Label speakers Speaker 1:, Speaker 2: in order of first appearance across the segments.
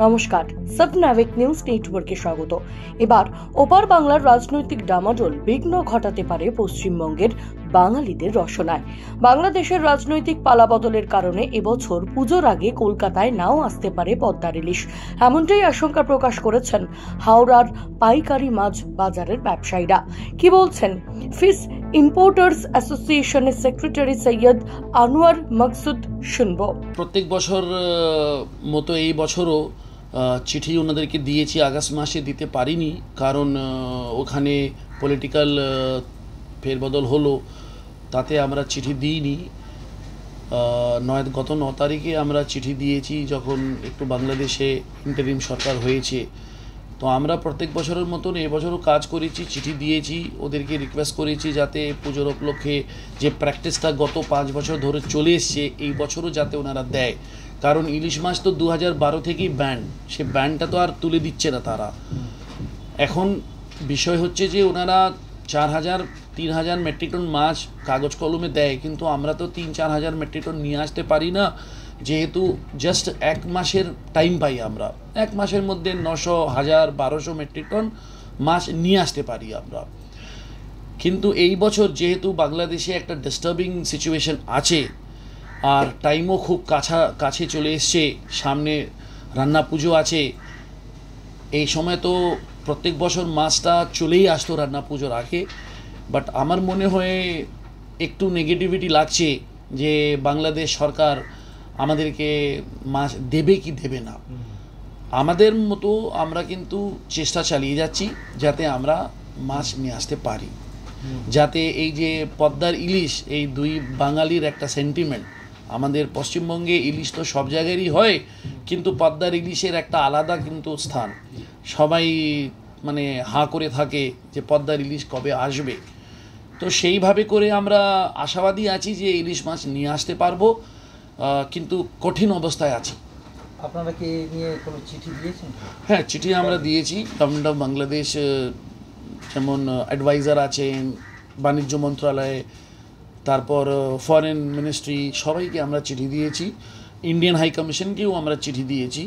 Speaker 1: নমস্কার, সাবনাভিক নিউজ নেটওয়ার্কে স্বাগত। এবার ওপার বাংলার রাজনৈতিক ডামাডোল বিঘ্ন ঘটাতে পারে পশ্চিমবঙ্গের বাঙালিদের রসনায়। বাংলাদেশের রাজনৈতিক পালাবদলের কারণে এবছর পুজোর আগে কলকাতায় নাও আসতে পারে পদ্মার ইলিশ, এমনটাই আশঙ্কা প্রকাশ করেছেন হাওড়ার পাইকারি মাছ বাজারের ব্যবসায়ীরা। কি বলছেন ফিশ ইম্পোর্টার্স অ্যাসোসিয়েশনের সেক্রেটারি সৈয়দ আনোয়ার মকসুদ, শুনব।
Speaker 2: প্রত্যেক বছর মতো এই বছরও চিঠি ওনাদেরকে দিয়েছি, আগস্ট মাসে দিতে পারিনি কারণ ওখানে পলিটিক্যাল ফেরবদল হলো, তাতে আমরা চিঠি দিইনি। গত 9 তারিখে আমরা চিঠি দিয়েছি যখন একটু বাংলাদেশে ইন্টারিম সরকার হয়েছে। তো আমরা প্রত্যেক বছরের মতন এবছরও কাজ করেছি, চিঠি দিয়েছি, ওদেরকে রিকোয়েস্ট করেছি যাতে পুজোর উপলক্ষে যে প্র্যাকটিসটা গত 5 বছর ধরে চলে এসছে এই বছরও যাতে ওনারা দেয়, কারণ ইলিশ মাছ তো 2012 থেকেই ব্যান, সে ব্যানটা তো আর তুলে দিচ্ছে না তারা। এখন বিষয় হচ্ছে যে ওনারা 4,000-3,000 মেট্রিক টন মাছ কাগজ কলমে দেয়, কিন্তু আমরা তো 3-4 হাজার মেট্রিক টন নিয়ে আসতে পারি না, যেহেতু জাস্ট 1 মাসের টাইম পাই। আমরা 1 মাসের মধ্যে 900, 1000, 1200 মেট্রিক টন মাছ নিয়ে আসতে পারি আমরা। কিন্তু এই বছর যেহেতু বাংলাদেশে একটা ডিস্টার্বিং সিচুয়েশন আছে আর টাইমও খুব কাছে চলে এসছে, সামনে রান্না পুজো আছে, এই সময় তো প্রত্যেক বছর মাছটা চলেই আসতো রান্না পুজোর আগে। বাট আমার মনে হয় একটু নেগেটিভিটি লাগছে যে বাংলাদেশ সরকার আমাদেরকে মাছ দেবে কি দেবে না। আমাদের মতো আমরা কিন্তু চেষ্টা চালিয়ে যাচ্ছি যাতে আমরা মাছ নিয়ে আসতে পারি, যাতে এই যে পদ্মার ইলিশ, এই দুই বাঙালির একটা সেন্টিমেন্ট। আমাদের পশ্চিমবঙ্গে ইলিশ তো সব জায়গায়ই হয়, কিন্তু পদ্মার ইলিশের একটা আলাদা কিন্তু স্থান, সবাই মানে হাঁ করে থাকে যে পদ্মার ইলিশ কবে আসবে। তো সেইভাবে করে আমরা আশাবাদী আছি যে ইলিশ মাছ নিয়ে আসতে পারবো, কিন্তু কঠিন অবস্থায় আছি।
Speaker 3: আপনারা কি নিয়ে কোনো চিঠি দিয়েছেন?
Speaker 2: হ্যাঁ, চিঠি আমরা দিয়েছি। গভর্নমেন্ট অফ বাংলাদেশ, যেমন অ্যাডভাইজার আছেন, বাণিজ্য মন্ত্রণালয়ে, তারপর ফরেন মিনিস্ট্রি, সবাইকে আমরা চিঠি দিয়েছি। ইন্ডিয়ান হাই কমিশনকেও আমরা চিঠি দিয়েছি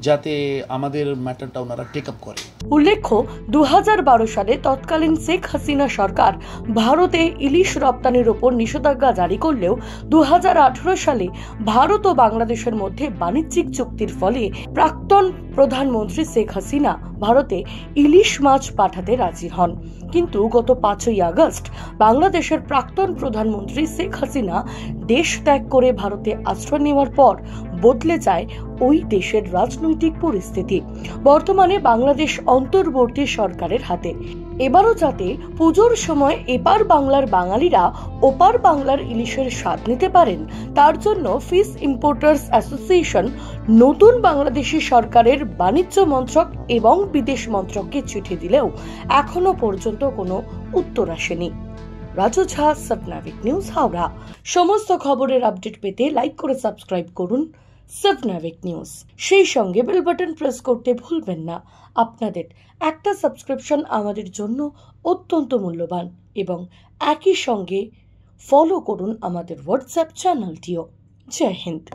Speaker 2: যাতে আমাদের ম্যাটারটা ওনারা টেক আপ করে।
Speaker 1: উল্লেখ্য, 2012 সালে তৎকালীন শেখ হাসিনা সরকার ভারতে ইলিশ রপ্তানির ওপর নিষেধাজ্ঞা জারি করলেও 2018 সালে ভারত ও বাংলাদেশের মধ্যে বাণিজ্যিক চুক্তির ফলে প্রাক্তন প্রধানমন্ত্রী শেখ হাসিনা ভারতে ইলিশ মাছ পাঠাতে রাজি হন। কিন্তু গত 5ই আগস্ট বাংলাদেশের প্রাক্তন প্রধানমন্ত্রী শেখ হাসিনা দেশ ত্যাগ করে ভারতে আশ্রয় নেওয়ার পর বদলে যায় ওই দেশের রাজনৈতিক পরিস্থিতি। বর্তমানে বাংলাদেশ অন্তর্বর্তী সরকারের হাতে। এবারও যাতে পুজোর সময় এপার বাংলার বাঙালিরা ওপার বাংলার ইলিশের স্বাদ নিতে পারেন, তার জন্য ফিশ ইম্পোর্টার্স অ্যাসোসিয়েশন নতুন বাংলাদেশি সরকারের বাণিজ্য মন্ত্রক এবং বিদেশ মন্ত্রককে চিঠি দিলেও এখনো পর্যন্ত কোনো উত্তর আসেনি। রাজু ঝা, সাবনাভিক নিউজ, হাওড়া। সমস্ত খবরের আপডেট পেতে লাইক করে সাবস্ক্রাইব করুন সাবনাভিক নিউজ। সেই সঙ্গে বেল বাটন প্রেস করতে ভুলবেন না। আপনাদের একটা সাবস্ক্রিপশন আমাদের জন্য অত্যন্ত মূল্যবান, এবং একই সঙ্গে ফলো করুন আমাদের হোয়াটসঅ্যাপ চ্যানেলটিও। জয় হিন্দ।